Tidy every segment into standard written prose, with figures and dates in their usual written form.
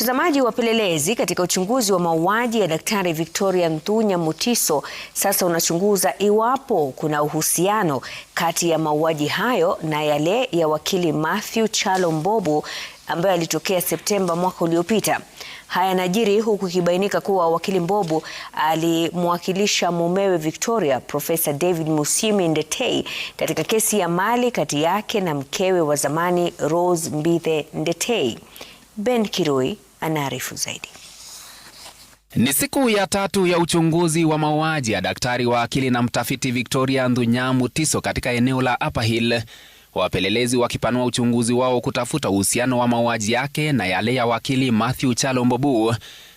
Mtazamaji, wapelelezi katika uchunguzi wa mauaji ya Daktari Victoria Nthunya Mutiso sasa unachunguza iwapo kuna uhusiano kati ya mauaji hayo na yale ya wakili Matthew Chalo Mbobu ambayo yalitokea Septemba mwaka uliopita. Haya yanajiri huku ikibainika kuwa wakili Mbobu alimwakilisha mumewe Victoria, Profesa David Musyimi Ndetei, katika kesi ya mali kati yake na mkewe wa zamani Rose Mbithe Ndetei. Ben Kirui anaarifu zaidi. Ni siku ya tatu ya uchunguzi wa mauaji ya daktari wa akili na mtafiti Victoria Nthunya Mutiso katika eneo la Upper Hill, wapelelezi wakipanua uchunguzi wao kutafuta uhusiano wa mauaji yake na yale ya wakili Matthew Chalo Mbobu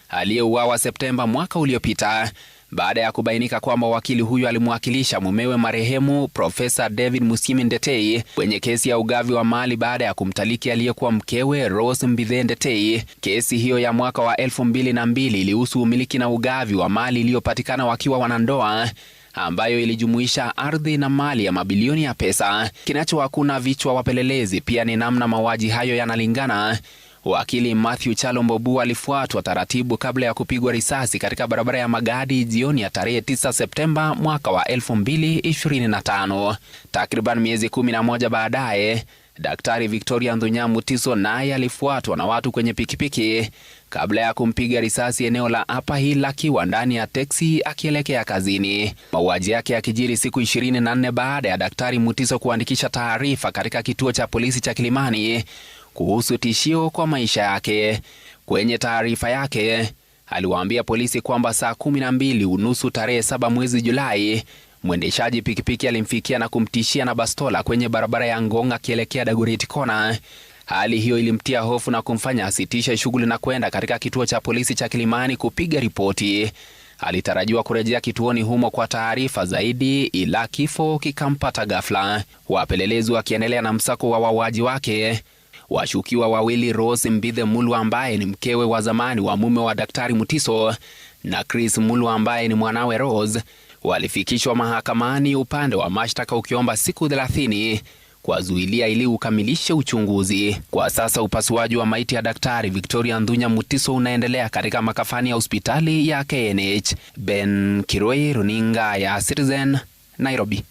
aliyeuawa Septemba mwaka uliopita, baada ya kubainika kwamba wakili huyo alimwakilisha mumewe marehemu Profesa David Musyimi Ndetei kwenye kesi ya ugavi wa mali baada ya kumtaliki aliyekuwa mkewe Rose Mbithe Ndetei. Kesi hiyo ya mwaka wa 2002 ilihusu umiliki na ugavi wa mali iliyopatikana wakiwa wanandoa, ambayo ilijumuisha ardhi na mali ya mabilioni ya pesa. Kinachowakuna vichwa wapelelezi pia ni namna mauaji hayo yanalingana. Wakili Matthew Chalo Mbobu alifuatwa taratibu kabla ya kupigwa risasi katika barabara ya Magadi jioni ya tarehe 9 Septemba mwaka wa 2025. Takriban miezi 11 baadaye, Daktari Victoria Nthunya Mutiso naye alifuatwa na watu kwenye pikipiki kabla ya kumpiga risasi eneo la Upper Hill akiwa ndani ya teksi akielekea kazini. Mauaji yake yakijiri siku 24 baada ya Daktari Mutiso kuandikisha taarifa katika kituo cha polisi cha Kilimani kuhusu tishio kwa maisha yake. Kwenye taarifa yake, aliwaambia polisi kwamba saa 12:30 tarehe 7 mwezi Julai, mwendeshaji pikipiki alimfikia na kumtishia na bastola kwenye barabara ya Ngong akielekea Dagoretti Corner. Hali hiyo ilimtia hofu na kumfanya asitishe shughuli na kwenda katika kituo cha polisi cha Kilimani kupiga ripoti. Alitarajiwa kurejea kituoni humo kwa taarifa zaidi, ila kifo kikampata ghafla. Wapelelezi wakiendelea na msako wa wauaji wake, washukiwa wawili Rose Mbithe Mulwa ambaye ni mkewe wa zamani wa mume wa Daktari Mutiso na Chris Mulwa ambaye ni mwanawe Rose walifikishwa mahakamani, upande wa mashtaka ukiomba siku 30 kwa zuilia ili ukamilishe uchunguzi. Kwa sasa upasuaji wa maiti ya Daktari Victoria Nthunya Mutiso unaendelea katika makafani ya hospitali ya KNH. Ben Kirui, runinga ya Citizen, Nairobi.